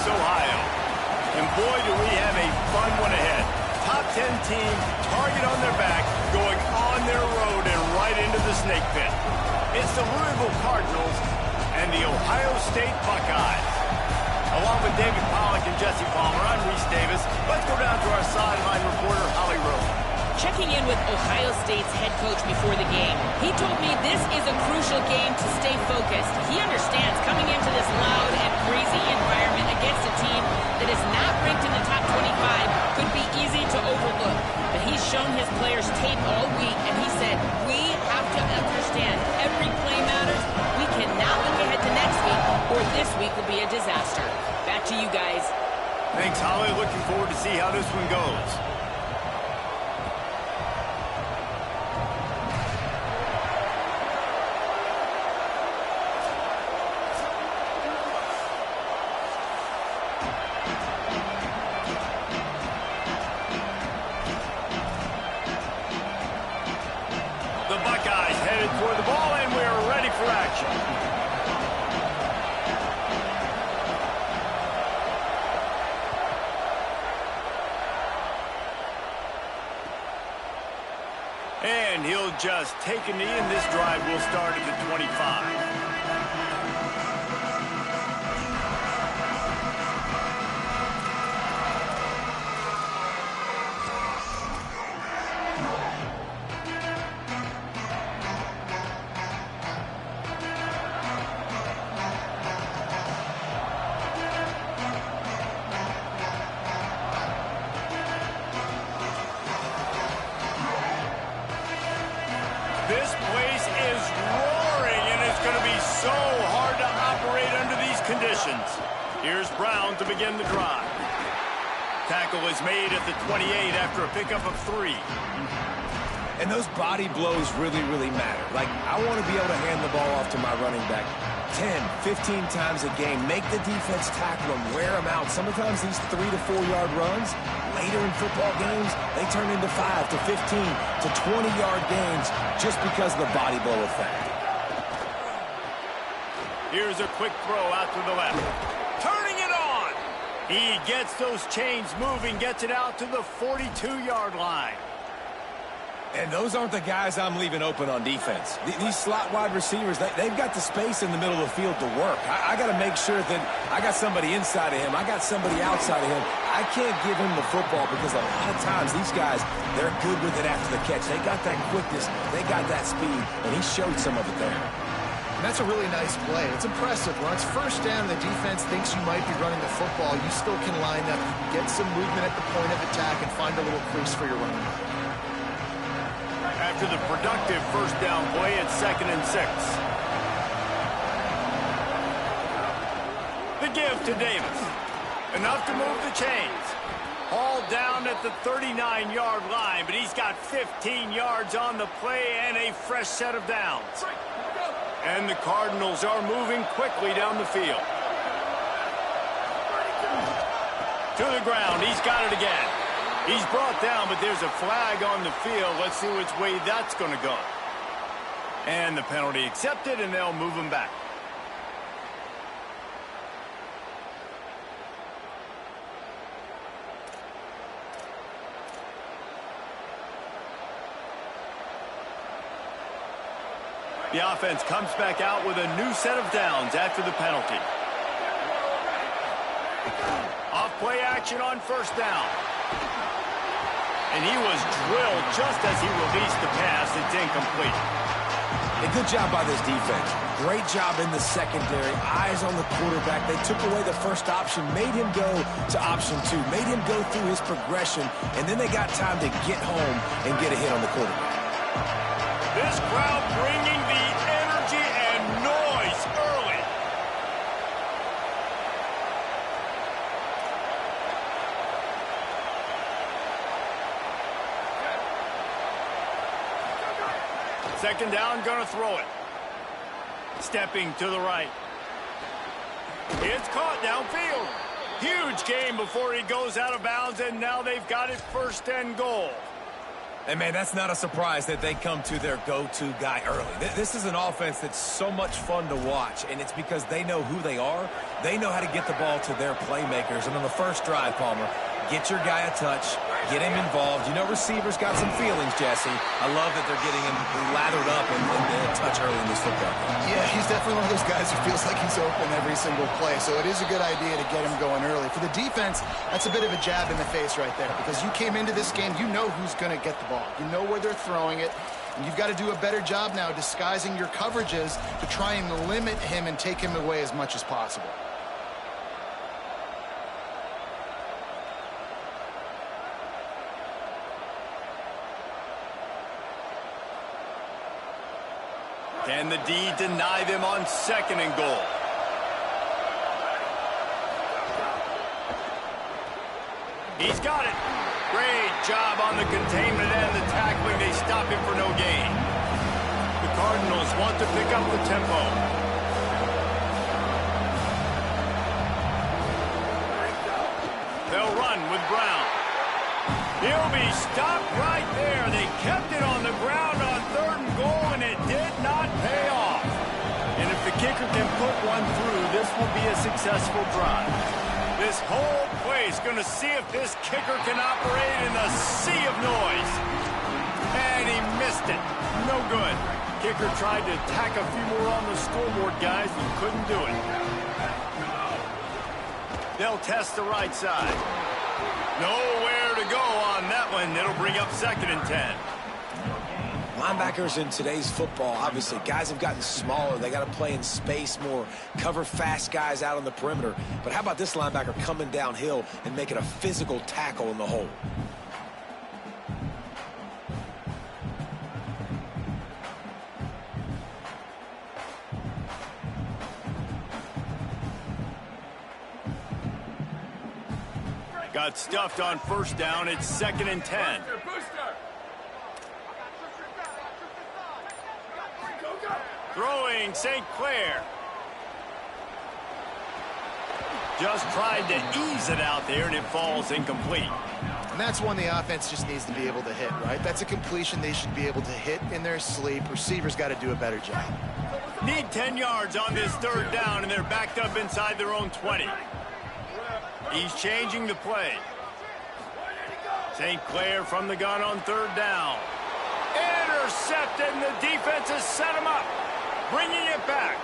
Ohio. And boy, do we have a fun one ahead. Top 10 team, target on their back, going on their road and right into the snake pit. It's the Louisville Cardinals and the Ohio State Buckeyes. Along with David Pollack and Jesse Palmer, I'm Reese Davis. Let's go down to our sideline reporter, Holly Rowe. Checking in with Ohio State's head coach before the game, he told me this is a crucial game to stay focused. He understands coming into this loud and crazy environment against a team that is not ranked in the top 25 could be easy to overlook. But he's shown his players tape all week, and he said, we have to understand every play matters. We cannot look ahead to next week, or this week will be a disaster. Back to you guys. Thanks, Holly. Looking forward to see how this one goes. The Buckeyes headed toward the ball, and we're ready for action. And he'll just take a knee, and this drive will start at the 25. This place is roaring, and it's going to be so hard to operate under these conditions. Here's Brown to begin the drive. Tackle is made at the 28 after a pickup of 3. And those body blows really, really matter. Like, I want to be able to hand the ball off to my running back 10, 15 times a game. Make the defense tackle them, wear them out. Sometimes these 3 to 4 yard runs, later in football games, they turn into 5 to 15 to 20 yard gains just because of the body blow effect. Here's a quick throw out to the left. Turning it on! He gets those chains moving, gets it out to the 42-yard line. And those aren't the guys I'm leaving open on defense. These slot wide receivers, they've got the space in the middle of the field to work. I got to make sure that I got somebody inside of him. I got somebody outside of him. I can't give him the football because a lot of times these guys, they're good with it after the catch. They got that quickness. They got that speed, and he showed some of it there. And that's a really nice play. It's impressive. When it's first down, the defense thinks you might be running the football. You still can line up, get some movement at the point of attack, and find a little crease for your running back. After the productive first down play, it's 2nd and 6. The give to Davis. Enough to move the chains. Hauled down at the 39-yard line, but he's got 15 yards on the play and a fresh set of downs. And the Cardinals are moving quickly down the field. To the ground. He's got it again. He's brought down, but there's a flag on the field. Let's see which way that's going to go. And the penalty accepted, and they'll move him back. The offense comes back out with a new set of downs after the penalty. Off play action on first down. And he was drilled just as he released the pass. It's incomplete. A good job by this defense. Great job in the secondary. Eyes on the quarterback. They took away the first option, made him go to option 2, made him go through his progression, and then they got time to get home and get a hit on the quarterback. This crowd bringing the energy and noise early. Second down, gonna throw it. Stepping to the right. It's caught downfield. Huge game before he goes out of bounds, and now they've got it 1st and goal. And, man, that's not a surprise that they come to their go-to guy early. This is an offense that's so much fun to watch, and it's because they know who they are. They know how to get the ball to their playmakers. And on the first drive, Palmer, get your guy a touch, get him involved. You know receivers got some feelings, Jesse. I love that they're getting him lathered up and a touch early in this football game. Yeah, he's definitely one of those guys who feels like he's open every single play, so it is a good idea to get him going early. For the defense, that's a bit of a jab in the face right there, because you came into this game, you know who's going to get the ball. You know where they're throwing it, and you've got to do a better job now disguising your coverages to try and limit him and take him away as much as possible. Can the D deny them on 2nd and goal? He's got it. Great job on the containment and the tackling. They stop him for no gain. The Cardinals want to pick up the tempo. They'll run with Brown. He'll be stopped right there. They kept it on the ground on 3rd and goal, and it did not pay off. And if the kicker can put one through, this will be a successful drive. This whole place going to see if this kicker can operate in a sea of noise. And he missed it. No good. Kicker tried to tack a few more on the scoreboard, guys, and couldn't do it. They'll test the right side. Nowhere to go on that one. It'll bring up 2nd and 10. Linebackers in today's football, obviously, guys have gotten smaller. They got to play in space more, cover fast guys out on the perimeter. But how about this linebacker coming downhill and making a physical tackle in the hole? Got stuffed on 1st down. It's 2nd and 10. Throwing St. Clair. Just tried to ease it out there, and it falls incomplete. And that's one the offense just needs to be able to hit, right? That's a completion they should be able to hit in their sleep. Receivers got to do a better job. Need 10 yards on this 3rd down, and they're backed up inside their own 20. He's changing the play. St. Clair from the gun on 3rd down. Intercepted, and the defense has set him up. Bringing it back.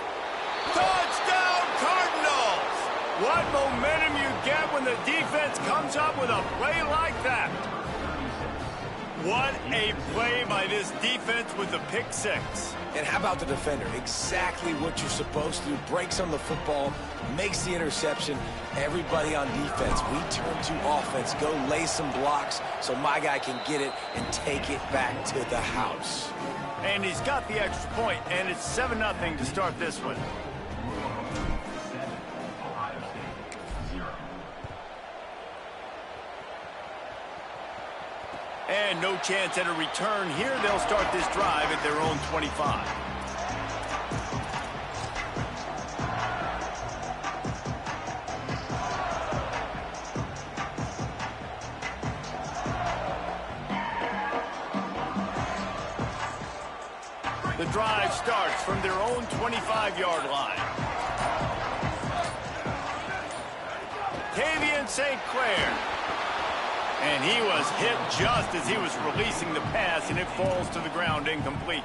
Touchdown, Cardinals! What momentum you get when the defense comes up with a play like that. What a play by this defense with the pick 6. And how about the defender? Exactly what you're supposed to do. Breaks on the football, makes the interception. Everybody on defense, we turn to offense. Go lay some blocks so my guy can get it and take it back to the house. And he's got the extra point, and it's 7-0 to start this one. And no chance at a return here. They'll start this drive at their own 25. The drive starts from their own 25-yard line. Tavian St. Clair. And he was hit just as he was releasing the pass, and it falls to the ground incomplete.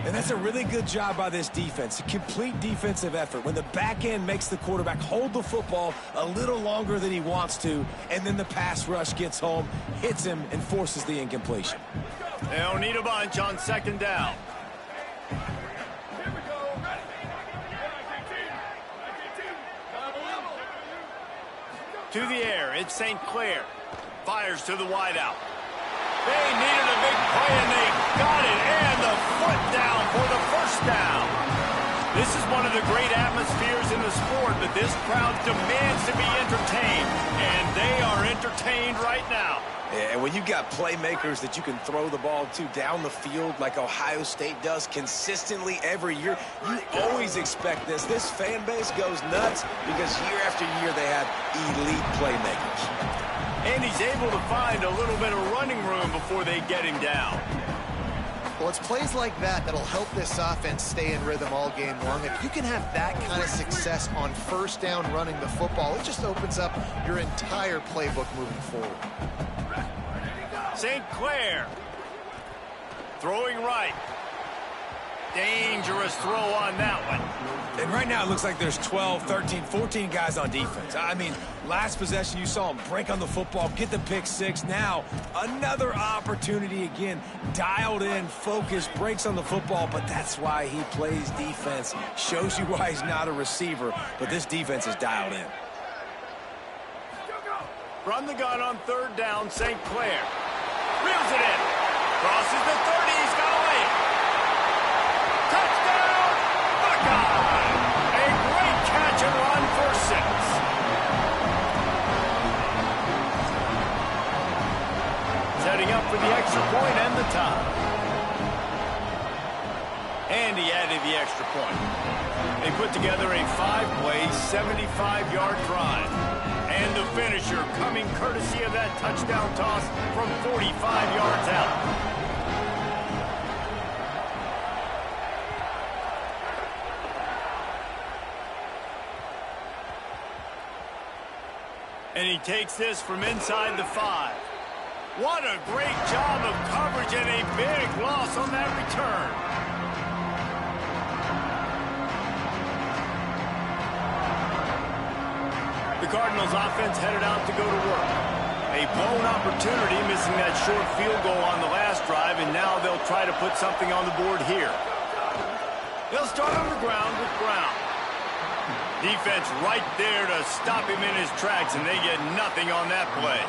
And that's a really good job by this defense, a complete defensive effort. When the back end makes the quarterback hold the football a little longer than he wants to, and then the pass rush gets home, hits him, and forces the incompletion. They'll need a bunch on 2nd down. To the air, it's St. Clair. Fires to the wideout. They needed a big play, and they got it. And the foot down for the 1st down. This is one of the great atmospheres in the sport, but this crowd demands to be entertained. And they are entertained right now. And when you've got playmakers that you can throw the ball to down the field like Ohio State does consistently every year, you always expect this. This fan base goes nuts because year after year they have elite playmakers. And he's able to find a little bit of running room before they get him down. Well, it's plays like that that'll help this offense stay in rhythm all game long. If you can have that kind of success on first down running the football, it just opens up your entire playbook moving forward. St. Clair throwing right. Dangerous throw on that one. And right now it looks like there's 12, 13, 14 guys on defense. I mean, last possession you saw him break on the football, get the pick six. Now another opportunity again. Dialed in, focused, breaks on the football, but that's why he plays defense. Shows you why he's not a receiver, but this defense is dialed in. From the gun on third down, St. Clair. Reels it in. Crosses the 30. He's got a lane. Touchdown, Buckeye! A great catch and run for 6. Setting up for the extra point and the tie. And he added the extra point. They put together a 5-play, 75-yard drive. And the finisher coming courtesy of that touchdown toss from 45 yards out. And he takes this from inside the 5. What a great job of coverage and a big loss on that return. The Cardinals offense headed out to go to work. A blown opportunity, missing that short field goal on the last drive, and now they'll try to put something on the board here. They'll start on the ground with Brown. Defense right there to stop him in his tracks, and they get nothing on that play.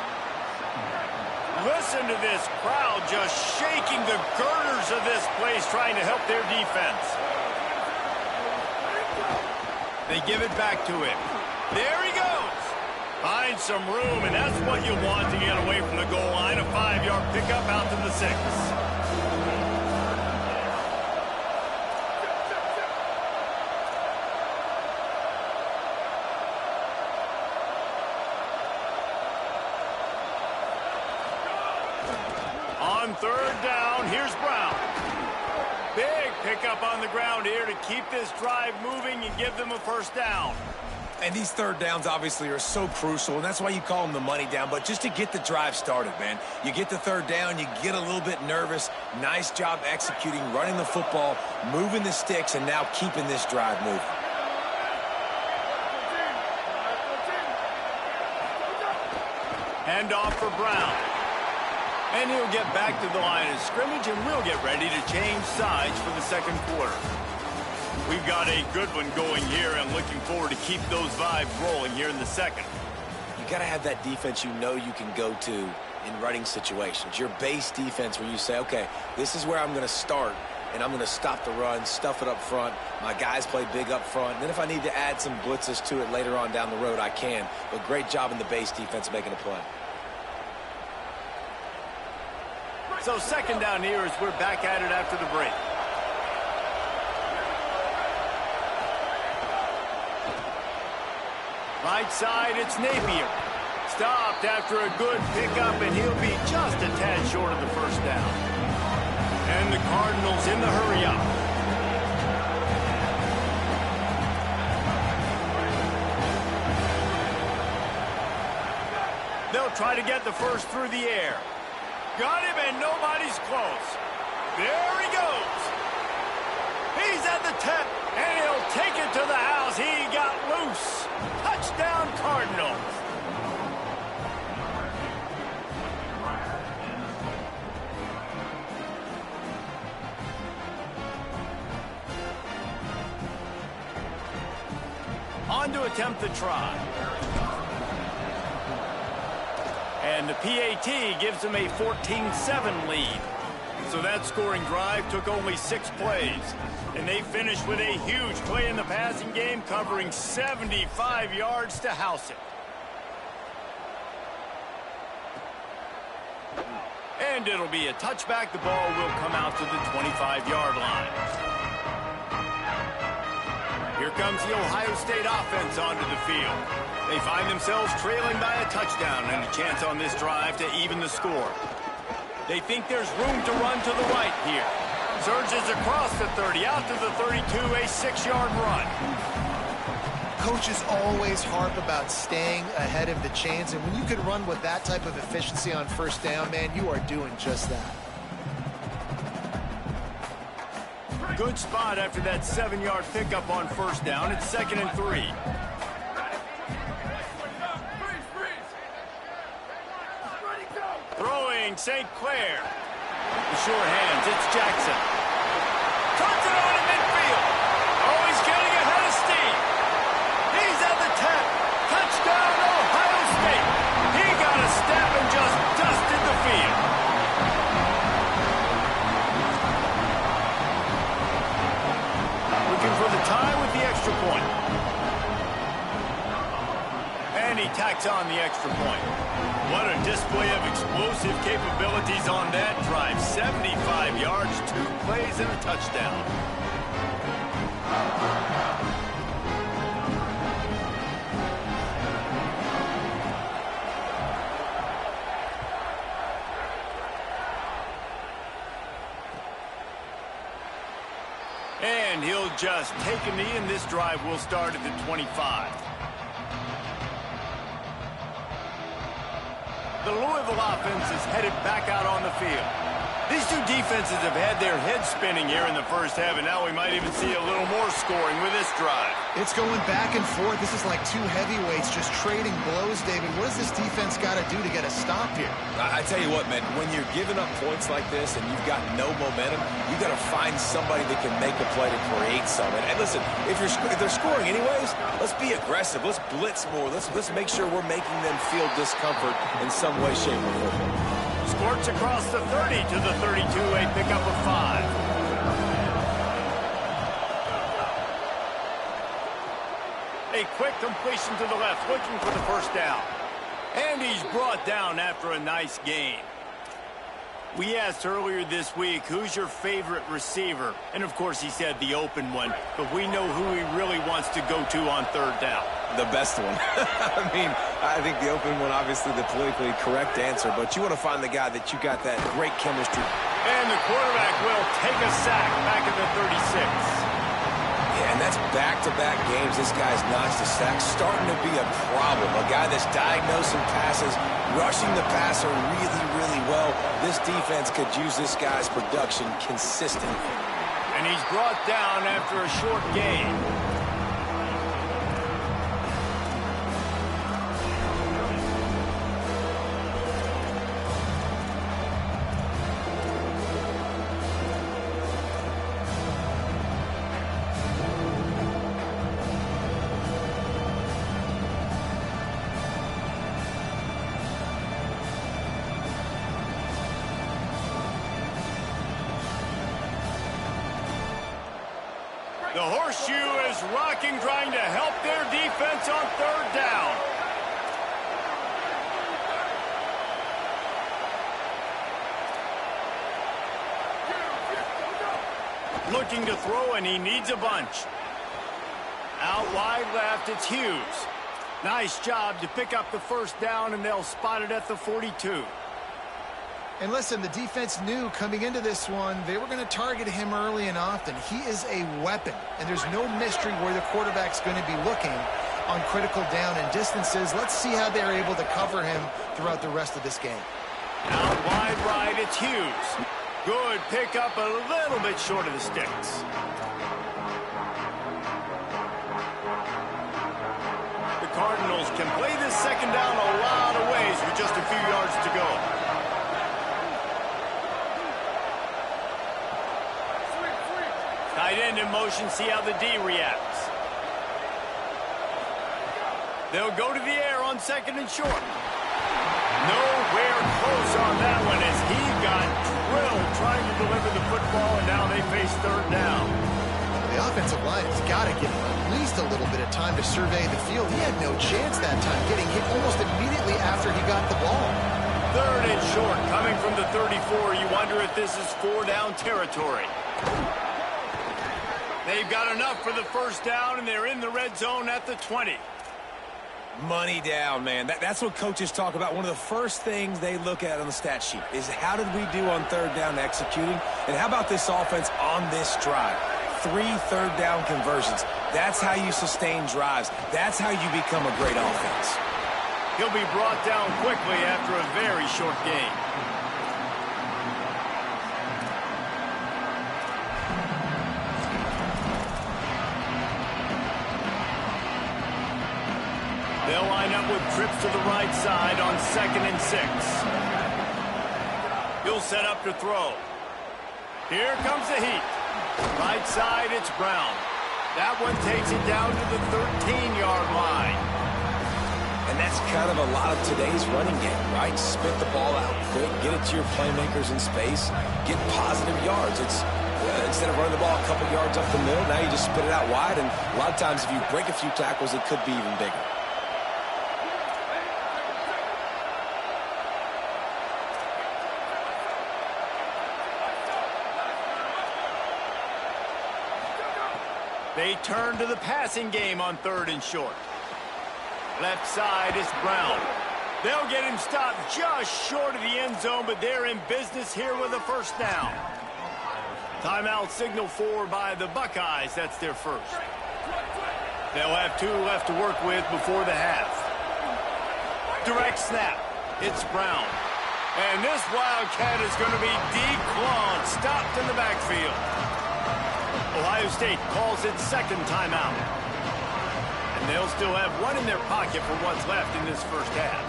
Listen to this crowd just shaking the girders of this place, trying to help their defense. They give it back to him. There he goes. Find some room, and that's what you want to get away from the goal line. A 5-yard pickup out to the 6. On third down, here's Brown. Big pickup on the ground here to keep this drive moving and give them a first down. And these third downs obviously are so crucial, and that's why you call them the money down. But just to get the drive started, man, you get the third down, you get a little bit nervous. Nice job executing, running the football, moving the sticks, and now keeping this drive moving. Hand off for Brown. And he'll get back to the line of scrimmage, and we'll get ready to change sides for the second quarter. We've got a good one going here, and looking forward to keep those vibes rolling here in the second. You got to have that defense you know you can go to in running situations. Your base defense where you say, okay, this is where I'm going to start, and I'm going to stop the run, stuff it up front. My guys play big up front. And then if I need to add some blitzes to it later on down the road, I can. But great job in the base defense making a play. So second down here as we're back at it after the break. Right side, it's Napier. Stopped after a good pickup, and he'll be just a tad short of the first down. And the Cardinals in the hurry up. They'll try to get the first through the air. Got him, and nobody's close. There he goes. He's at the 10, and he'll take it to the house. He got loose. Touchdown, Cardinals. On to attempt the try. And the PAT gives them a 14-7 lead. So that scoring drive took only 6 plays. And they finished with a huge play in the passing game, covering 75 yards to house it. And it'll be a touchback. The ball will come out to the 25-yard line. Here comes the Ohio State offense onto the field. They find themselves trailing by a touchdown and a chance on this drive to even the score. They think there's room to run to the right here. Surges across the 30, out to the 32, a 6-yard run. Coaches always harp about staying ahead of the chains, and when you can run with that type of efficiency on first down, man, you are doing just that. Good spot after that 7-yard pickup on first down. It's 2nd and 3. Throwing St. Clair. The sure hands, it's Jackson. Puts it on in midfield. Oh, he's getting ahead of steam. He's at the 10. Touchdown, Ohio State. He got a step and just dusted the field. Looking for the tie with the extra point. And he tacks on the extra point. What a display of explosive capabilities on that drive. 75 yards, 2 plays, and a touchdown. And he'll just take a knee, and this drive will start at the 25. The Louisville offense is headed back out on the field. These two defenses have had their heads spinning here in the first half, and now we might even see a little more scoring with this drive. It's going back and forth. This is like two heavyweights just trading blows, David. What does this defense got to do to get a stop here? I tell you what, man, when you're giving up points like this and you've got no momentum, you got to find somebody that can make a play to create something. And listen, if they're scoring anyways, let's be aggressive. Let's blitz more. Let's make sure we're making them feel discomfort in some way, shape, or form. Squirts across the 30 to the 32, a pickup of 5. A quick completion to the left, looking for the first down. And he's brought down after a nice gain. We asked earlier this week, who's your favorite receiver? And, of course, he said the open one. But we know who he really wants to go to on third down. The best one. I mean, I think the open one, obviously the politically correct answer, but you want to find the guy that you got that great chemistry. And the quarterback will take a sack back at the 36. Yeah, and that's back-to-back games. This guy's notched a sack, starting to be a problem. A guy that's diagnosing passes, rushing the passer really, really well. This defense could use this guy's production consistently. And he's brought down after a short gain. The horseshoe is rocking, trying to help their defense on third down. Looking to throw, and he needs a bunch. Out wide left, it's Hughes. Nice job to pick up the first down, and they'll spot it at the 42. And listen, the defense knew coming into this one, they were going to target him early and often. He is a weapon, and there's no mystery where the quarterback's going to be looking on critical down and distances. Let's see how they're able to cover him throughout the rest of this game. Out wide right, it's Hughes. Good pickup, a little bit short of the sticks. The Cardinals can play this second down a lot of ways with just a few yards to go. Tight end in motion, see how the D reacts. They'll go to the air on second and short. Nowhere close on that one as he got drilled trying to deliver the football, and now they face third down. The offensive line has got to give him at least a little bit of time to survey the field. He had no chance that time, getting hit almost immediately after he got the ball. Third and short, coming from the 34. You wonder if this is 4-down territory. They've got enough for the first down, and they're in the red zone at the 20. Money down, man. That's what coaches talk about. One of the first things they look at on the stat sheet is how did we do on third down executing, and how about this offense on this drive? 3 third-down conversions. That's how you sustain drives. That's how you become a great offense. He'll be brought down quickly after a very short game. They'll line up with trips to the right side on 2nd and 6. He'll set up to throw. Here comes the heat. Right side, it's Brown. That one takes it down to the 13-yard line. And that's kind of a lot of today's running game, right? Spit the ball out quick, get it to your playmakers in space, get positive yards. It's instead of running the ball a couple yards up the middle, now you just spit it out wide, and a lot of times if you break a few tackles, it could be even bigger. They turn to the passing game on 3rd and short. Left side is Brown. They'll get him stopped just short of the end zone, but they're in business here with a first down. Timeout signal for by the Buckeyes. That's their first. They'll have 2 left to work with before the half. Direct snap. It's Brown. And this Wildcat is going to be declawed, stopped in the backfield. Ohio State calls its 2nd timeout. And they'll still have 1 in their pocket for what's left in this first half.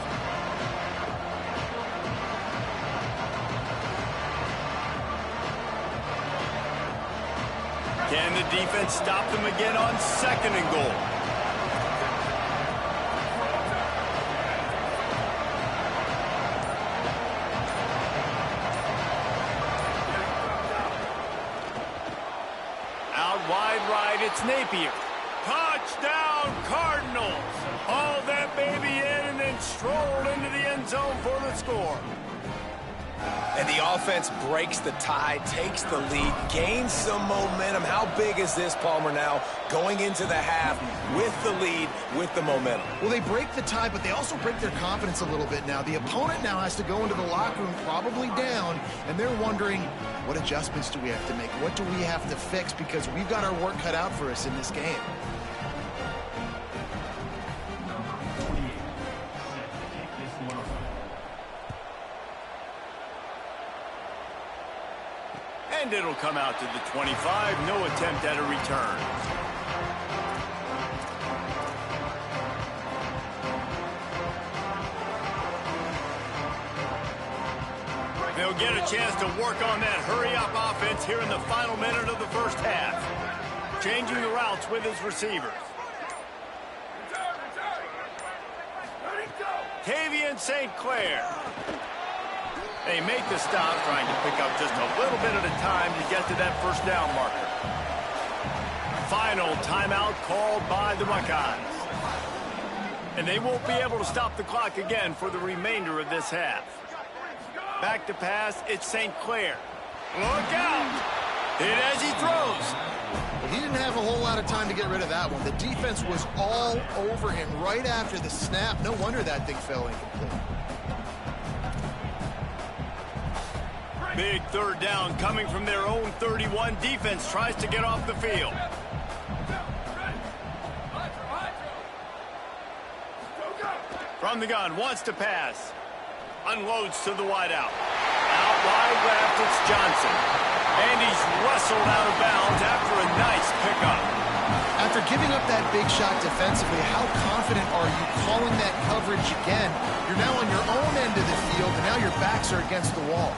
Can the defense stop them again on 2nd and goal? Wide right, it's Napier. Touchdown, Cardinals. Haul that baby in and then stroll into the end zone for the score. And the offense breaks the tie, takes the lead, gains some momentum. How big is this, Palmer, now going into the half with the lead, with the momentum? Well, they break the tie, but they also break their confidence a little bit now. The opponent now has to go into the locker room probably down, and they're wondering, what adjustments do we have to make? What do we have to fix? Because we've got our work cut out for us in this game. And it'll come out to the 25. No attempt at a return. They'll get a chance to work on that hurry-up offense here in the final minute of the first half. Changing the routes with his receivers. Tavian St. Clair. They make the stop, trying to pick up just a little bit at a time to get to that first down marker. Final timeout called by the Buckeyes. And they won't be able to stop the clock again for the remainder of this half. Back to pass, it's St. Clair. Look out! Hit as he throws. Well, he didn't have a whole lot of time to get rid of that one. The defense was all over him right after the snap. No wonder that thing fell incomplete. Big third down coming from their own 31. Defense tries to get off the field. From the gun, wants to pass. Unloads to the wideout. Out wide left, it's Johnson. And he's wrestled out of bounds after a nice pickup. After giving up that big shot defensively, how confident are you calling that coverage again? You're now on your own end of the field, and now your backs are against the wall.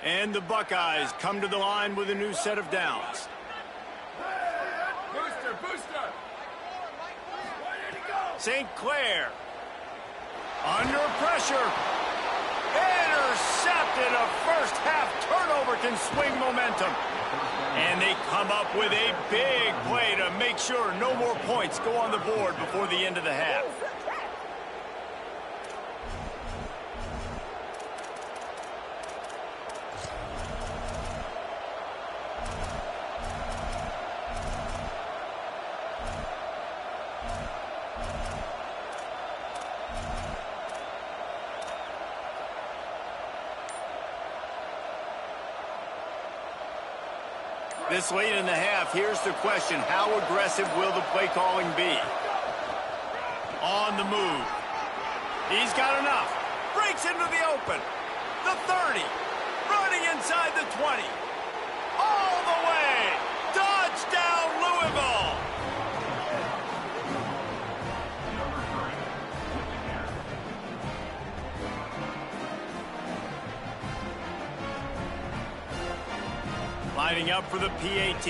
And the Buckeyes come to the line with a new set of downs. Booster! St. Clair. Under pressure. Intercepted, a first half turnover turnover can swing momentum. And they come up with a big play to make sure no more points go on the board before the end of the half. This late in the half, here's the question. How aggressive will the play calling be? On the move. He's got enough. Breaks into the open. The 30. Running inside the 20. All the way. Touchdown, Louisville. Lining up for the PAT.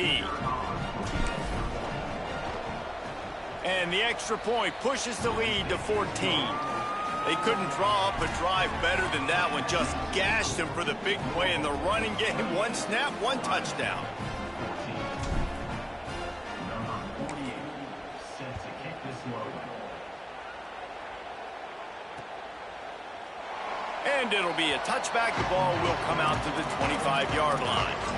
And the extra point pushes the lead to 14. They couldn't draw up a drive better than that one. Just gashed him for the big play in the running game. One snap, one touchdown. And it'll be a touchback. The ball will come out to the 25-yard line.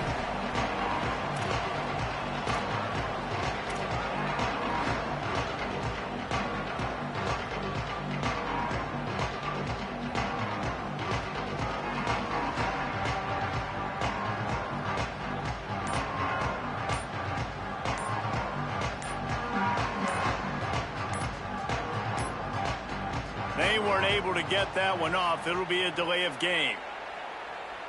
They weren't able to get that one off. It'll be a delay of game.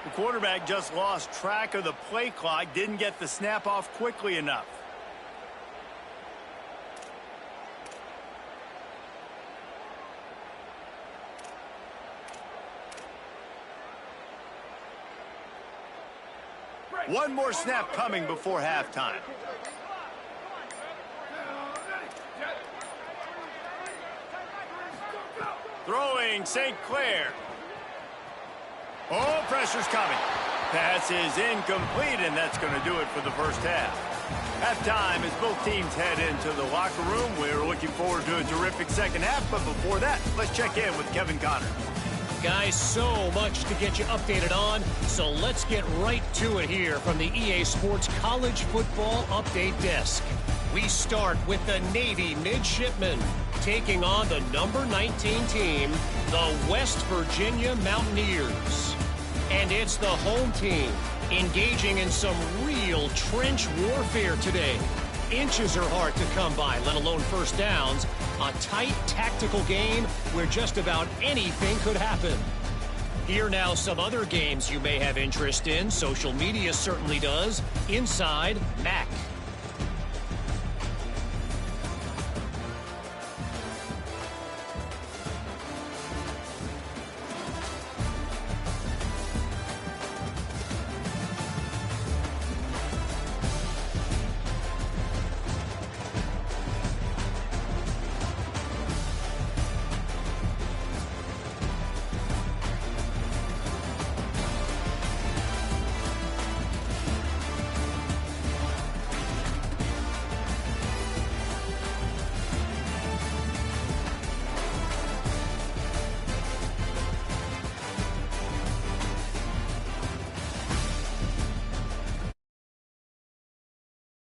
The quarterback just lost track of the play clock, didn't get the snap off quickly enough. One more snap coming before halftime. Throwing St. Clair. Oh, pressure's coming. Pass is incomplete, and that's going to do it for the first half. Halftime as both teams head into the locker room. We're looking forward to a terrific second half, but before that, let's check in with Kevin Connor. Guys, so much to get you updated on, so let's get right to it here from the EA Sports College Football Update Desk. We start with the Navy Midshipmen taking on the number 19 team, the West Virginia Mountaineers. And it's the home team engaging in some real trench warfare today. Inches are hard to come by, let alone first downs. A tight tactical game where just about anything could happen. Here now some other games you may have interest in. Social media certainly does. Inside, Mac